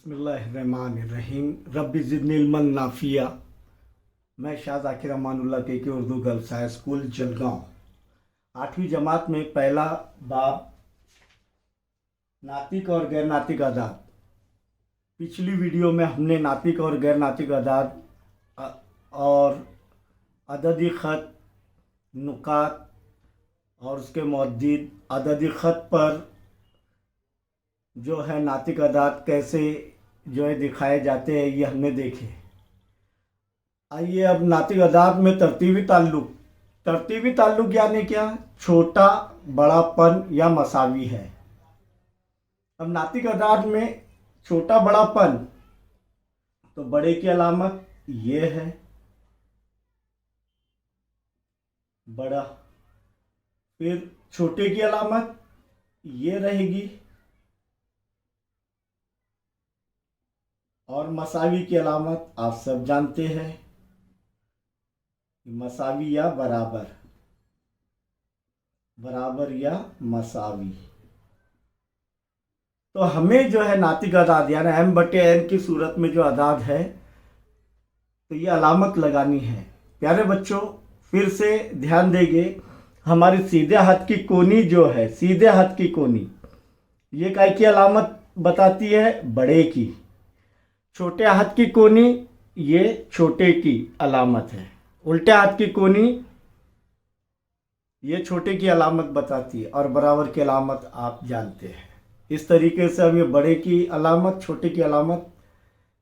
बिस्मिल्लाहिर्रहमानिर्रहीम। रब्बी ज़िदनी इल्मन नाफिया। मैं शाह ज़ाकिर अमानुल्लाह के Urdu girls high school Jalgaon 8वीं जमात में पहला बाब नातिक और गैर नातिक अदाद। पिछली वीडियो में हमने नातिक और गैर नातिक अदाद और अददी ख़त, नुकात और उसके मुअद्दिद, अददी ख़त पर जो है नातिक अदाद कैसे जो है दिखाए जाते हैं ये हमने देखे। आइए अब नातिक अदाद में तरतीबी ताल्लुक यानी क्या? छोटा बड़ापन या मसावी है। अब नातिक अदाद में छोटा बड़ापन तो बड़े की अलामत ये है बड़ा, फिर छोटे की अलामत ये रहेगी और मसावी की अलामत आप सब जानते हैं, मसावी या बराबर, बराबर या मसावी। तो हमें जो है नातिक अदाद यानी m/n की सूरत में जो अदाद है तो ये अलामत लगानी है। प्यारे बच्चों फिर से ध्यान देंगे, हमारी सीधे हाथ की कोनी जो है, सीधे हाथ की कोनी ये काय की अलामत बताती है? बड़े की। छोटे हाथ की कोनी ये छोटे की अलामत है। उल्टे हाथ की कोनी ये छोटे की अलामत बताती है और बराबर की अलामत आप जानते हैं। इस तरीके से हम ये बड़े की अलामत छोटे की अलामत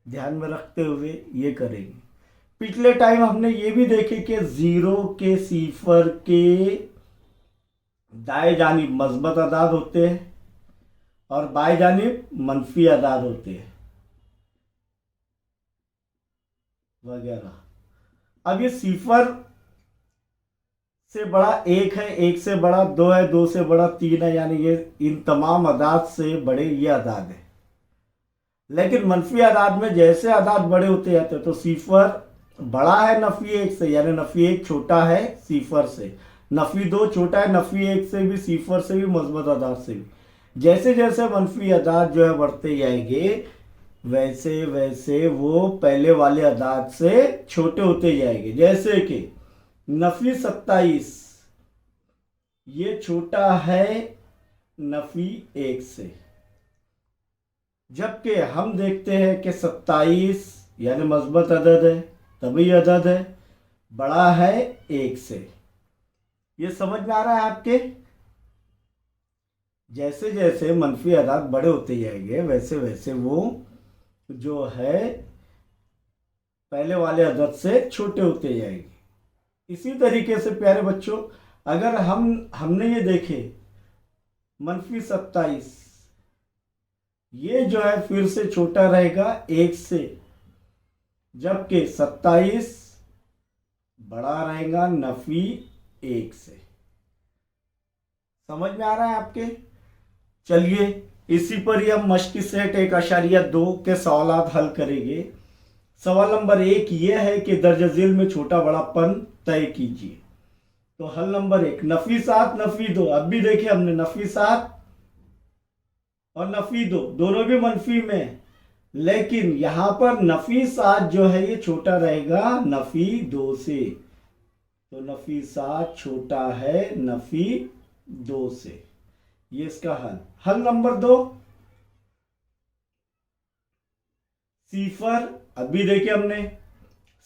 ध्यान में रखते हुए ये करेंगे। पिछले टाइम हमने ये भी देखे कि ज़ीरो के सिफर के दाएं जानिब मस्बत अदाद होते हैं और बाएं जानिब मनफी अदाद होते हैं वगैरह। अब ये सिफर से बड़ा एक है, एक से बड़ा दो है, दो से बड़ा तीन है, यानी ये इन तमाम अदाद से बड़े ये अदाद है। लेकिन मनफी अदाद में जैसे अदाद बड़े होते जाते हैं तो सिफर बड़ा है नफी एक से, यानी नफी एक छोटा है सिफर से, नफी दो छोटा है नफी एक से भी, सिफर से भी, मस्बत अदाद से भी। जैसे जैसे मनफी अदाद जो है बढ़ते जाएंगे वैसे वैसे वो पहले वाले अदाद से छोटे होते जाएंगे। जैसे कि नफी 27 ये छोटा है नफी एक से, जबकि हम देखते हैं कि 27 यानी मस्बत अदद है, तभी अदद है, बड़ा है एक से। ये समझ में आ रहा है आपके? जैसे जैसे मनफी अदाद बड़े होते जाएंगे वैसे वैसे वो जो है पहले वाले अदद से छोटे होते जाएंगे। इसी तरीके से प्यारे बच्चों अगर हमने ये देखे मनफी 27 ये जो है फिर से छोटा रहेगा एक से, जबकि 27 बड़ा रहेगा नफी एक से। समझ में आ रहा है आपके? चलिए इसी पर ही हम मश्की सेट 1.2 के सवाल हल करेंगे। सवाल नंबर 1 ये है कि दर्ज झेल में छोटा बड़ापन तय कीजिए। तो हल नंबर 1 नफी 7 नफी 2। अब भी देखिए हमने नफी 7 और नफी 2 दोनों भी मनफी में, लेकिन यहां पर नफी 7 जो है ये छोटा रहेगा नफी 2 से, तो नफी 7 छोटा है नफी 2 से। ये इसका हल नंबर 2 सिफर। अभी देखिए हमने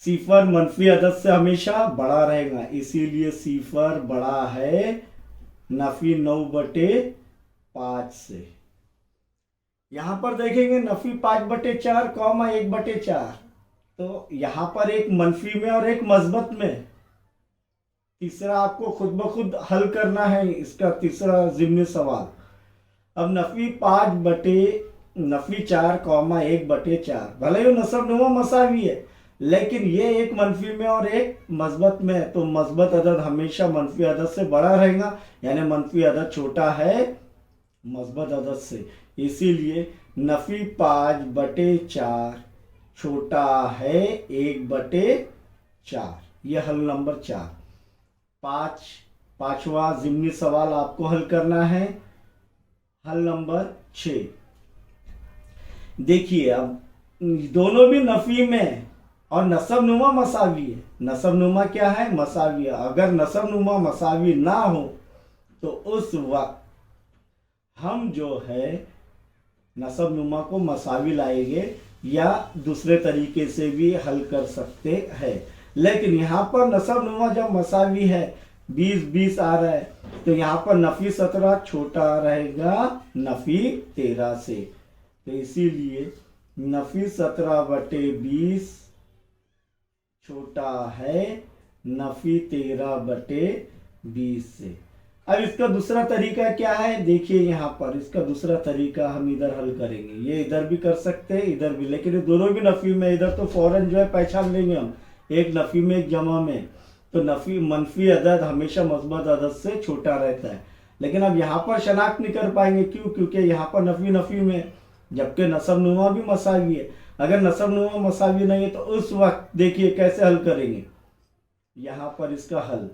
सिफर मनफी अदद से हमेशा बड़ा रहेगा, इसीलिए सिफर बड़ा है नफी 9/5 से। यहां पर देखेंगे नफी 5/4 कॉमा 1/4, तो यहां पर एक मनफी में और एक मस्बत में। तीसरा आपको खुद ब खुद हल करना है इसका तीसरा ज़िम्नी सवाल। अब नफी 5/4 कॉमा 1/4 भले ही नसब नुमा मसावी है, लेकिन ये एक मनफी में और एक मस्बत में है, तो मस्बत अदद हमेशा मनफी अदद से बड़ा रहेगा, यानी मनफी अदद छोटा है मस्बत अदद से, इसीलिए नफी 5/4 छोटा है 1/4। यह हल नंबर 4। पांचवा ज़िम्नी सवाल आपको हल करना है। हल नंबर 6 देखिए अब दोनों भी नफी में है और नसब नुमा मसावी है। नसब नुमा क्या है? मसावी है। अगर नसब नुमा मसावी ना हो तो उस वक्त हम जो है नसब नुमा को मसावी लाएंगे या दूसरे तरीके से भी हल कर सकते हैं। लेकिन यहाँ पर नसब नुमा जब मसावी है 20-20 आ रहा है तो यहाँ पर नफी 17 छोटा रहेगा नफी 13 से। तो इसीलिए नफी 17/20 छोटा है नफी 13/20 से। अब इसका दूसरा तरीका क्या है? देखिए यहाँ पर इसका दूसरा तरीका हम इधर हल करेंगे। ये इधर भी कर सकते हैं इधर भी, लेकिन ये दोनों भी नफी में। इधर तो फौरन जो है पहचान लेंगे हम, एक नफी में एक जमा में। तो नफी मनफी अदद हमेशा मस्बत अदद से छोटा रहता है। लेकिन अब यहाँ पर शनाख्त नहीं कर पाएंगे। क्यों? क्योंकि यहाँ पर नफी नफी में, जबकि नसब नुमा भी मसावी है। अगर नसब नुमा मसावी नहीं है तो उस वक्त देखिए कैसे हल करेंगे। यहाँ पर इसका हल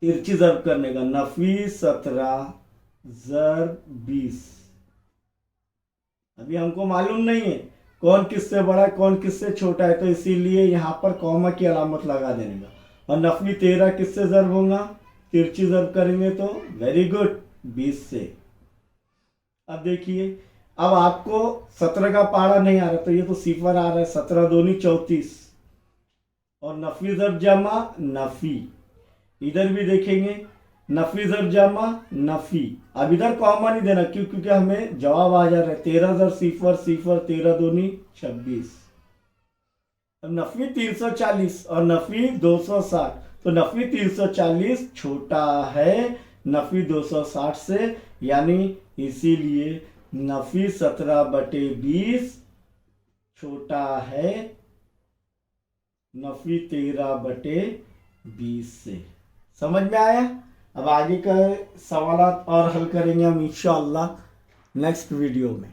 तिरछी ज़र्ब करने का, नफी 17 ज़र्ब 20। अभी हमको मालूम नहीं है कौन किससे बड़ा है कौन किससे छोटा है, तो इसीलिए यहाँ पर कॉमा की अलामत लगा देने का। और नफी 13 किससे ज़र्ब होगा? तिरछी ज़र्ब करेंगे तो वेरी गुड 20 से। अब देखिए अब आपको 17 का पारा नहीं आ रहा तो ये तो सिफर आ रहा है। 17 दूनी 34 और नफी ज़र्ब जमा नफी। इधर भी देखेंगे नफी ज़र्ब जमा नफी। अब इधर कॉमा नहीं देना। क्यों? क्योंकि हमें जवाब आ जा रहा है 13 ज़र्ब सिफर सिफर 13 दूनी 26। अब नफी 340 और नफी 260 तो नफी 340 छोटा है नफी 260 से, यानी इसीलिए नफी 17/20 छोटा है नफी 13/20 से। समझ में आया? अब आगे का सवाल और हल करेंगे हम इंशाअल्लाह नेक्स्ट वीडियो में।